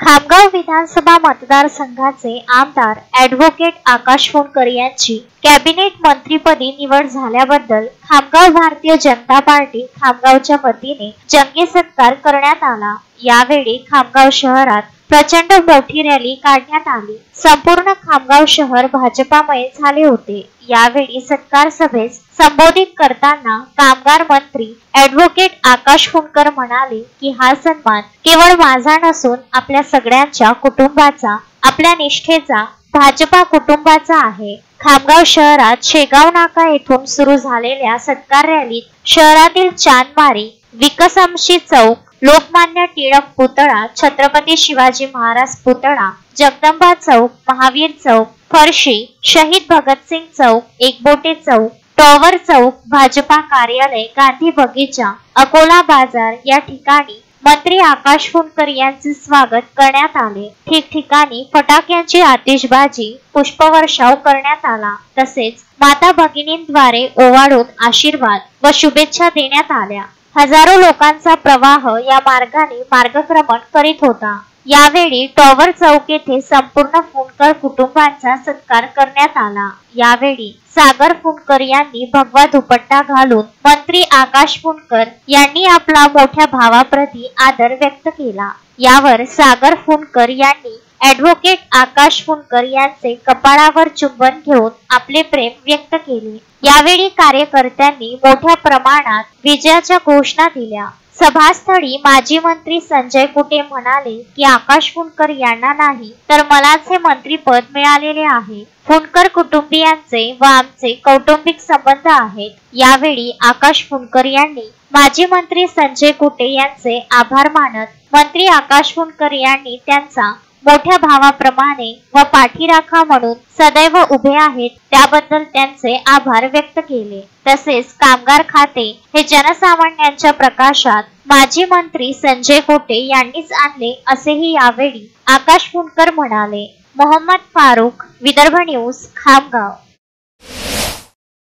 खामगाव विधानसभा मतदारसंघाचे आमदार ॲडव्होकेट आकाश फुंडकर यांची कॅबिनेट मंत्रीपदी निवड झाल्याबद्दल खामगाव भारतीय जनता पार्टी खामगावच्या वतीने जंगी सत्कार करण्यात आला। यावेळी खामगाव शहरात प्रचंड मोठी रॅली काढण्यात आली। संपूर्ण खामगाव शहर भाजपामय झाले होते। यावेळी सत्कार सभेस संबोधित करताना कामगार मंत्री ॲडव्होकेट आकाश फुंडकर म्हणाले की हा सन्मान केवळ माझा नसून आपल्या सगळ्यांच्या कुटुंबाचा, आपल्या निष्ठेचा, भाजपा कुटुंबाचा आहे। खामगाव शहरात शेगाव नाका येथून सुरू झालेल्या सत्कार रॅलीत शहरातील चांदमारी, विकसमशी चौक, लोकमान्य टिळक पुतळा, छत्रपती शिवाजी महाराज पुतळा, जगदंबा चौक, महावीर चौक, फरशी, शहीद भगतसिंग चौक, एकबोटे चौक, टॉवर चौक, भाजपा कार्यालय, गांधी बगीचा, अकोला बाजार या ठिकाणी मंत्री आकाश फुंडकर यांचे स्वागत करण्यात आले। ठिकठिकाणी फटाक्यांची आतिषबाजी, पुष्पवर्षाव करण्यात आला। तसेच माता भगिनींद्वारे ओवाळून आशीर्वाद व शुभेच्छा देण्यात आल्या। हजारो लोकांचा प्रवाह या मार्गाने मार्गक्रमण करीत होता। यावेळी टॉवर चौक येथे संपूर्ण फुंडकर कुटुंबांचा सत्कार करण्यात आला। यावेळी सागर फुंडकर यांनी भगवा दुपट्टा घालून मंत्री आकाश फुंडकर यांनी आपला मोठ्या भावाप्रती आदर व्यक्त केला। यावर सागर फुंडकर यांनी ॲडव्होकेट आकाश फुंडकर यांचे कपाळावर चुंबन घेऊन आपले प्रेम व्यक्त केले। यावेळी कार्यकर्त्यांनी मोठ्या प्रमाणात विजयाच्या घोषणा दिल्या। सभास्थळी माजी मंत्री संजय कुटे म्हणाले की आकाश फुंडकर यांना नाही तर मलाच हे मंत्रीपद मिळालेले आहे। फुंडकर कुटुंबियांचे व आमचे कौटुंबिक संबंध आहेत। यावेळी आकाश फुंडकर यांनी माजी मंत्री संजय कुटे यांचे आभार मानत मंत्री आकाश फुंडकर यांनी त्यांचा मोठ्या भावाप्रमाणे व पाठीराखा म्हणून सदैव उभे आहेत त्याबद्दल त्यांचे आभार व्यक्त केले। तसेच कामगार खाते हे जनसामान्यांच्या प्रकाशात माजी मंत्री संजय कुटे यांनीच आणले असेही यावेळी आकाश फुंडकर म्हणाले। मोहम्मद फारूक, विदर्भ न्यूज, खामगाव।